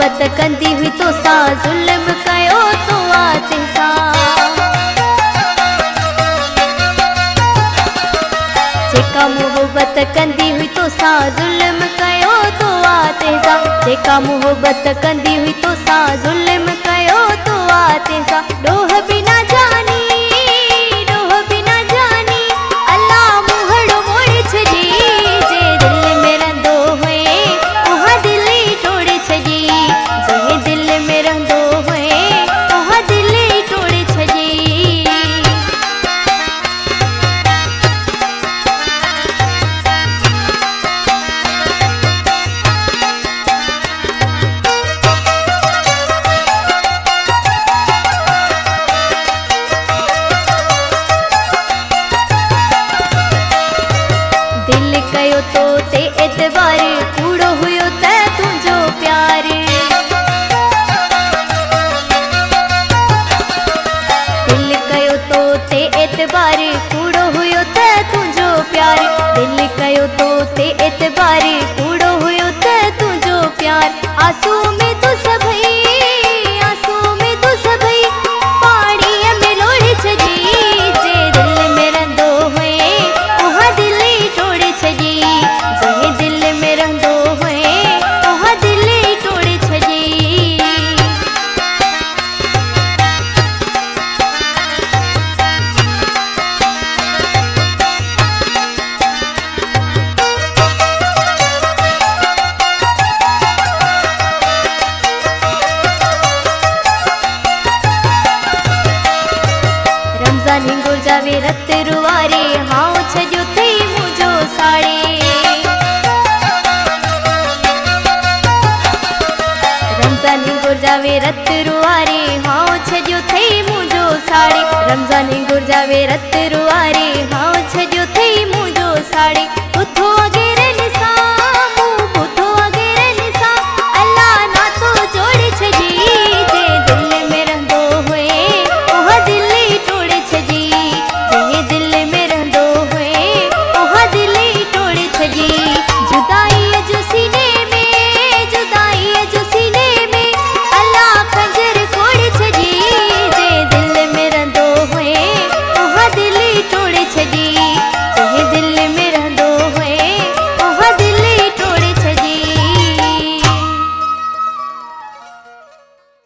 मोहब्बत कंदी हुई तो सा जुल्म कयो तो आते सा। जेका मोहब्बत कंदी हुई तो सा जुल्म कयो तो आते सा। जेका मोहब्बत कंदी हुई तो सा जुल्म कयो तो आते सा। डोह बिना जानी अल्लाह मुहड़ो मोड़ छजी। जे दिल में रंदो हुए वहाँ दिल ही तोड़ छजी। जे दिल में रंदो हुए वहाँ दिल ही तोड़ छजी। दिल कयो तो ते एतबार कूड़ो हुयो ते तुझो प्यार। दिल कयो तो ते एतबार कूड़ो हुयो ते तुझो प्यार। दिल कयो तो ते एतबार कूड़ो हुयो ते तुझो प्यार। आंसू में तू सभई आंसू में तू सभई पानी में लोड़ छजी। जे दिल में रंदो हुए वहाँ दिल ही तोड़ छजी। जे दिल में रंदो हुए वहाँ दिल ही तोड़ छजी। रमजान हिंगुर जावे रत रुवारे हाँ छजो थी मुझो साड़े। रमजान हिंगुर जावे रत रुवारे हाँ छजो थी मुझो साड़े। रमजान हिंगुर जावे रत रुवारे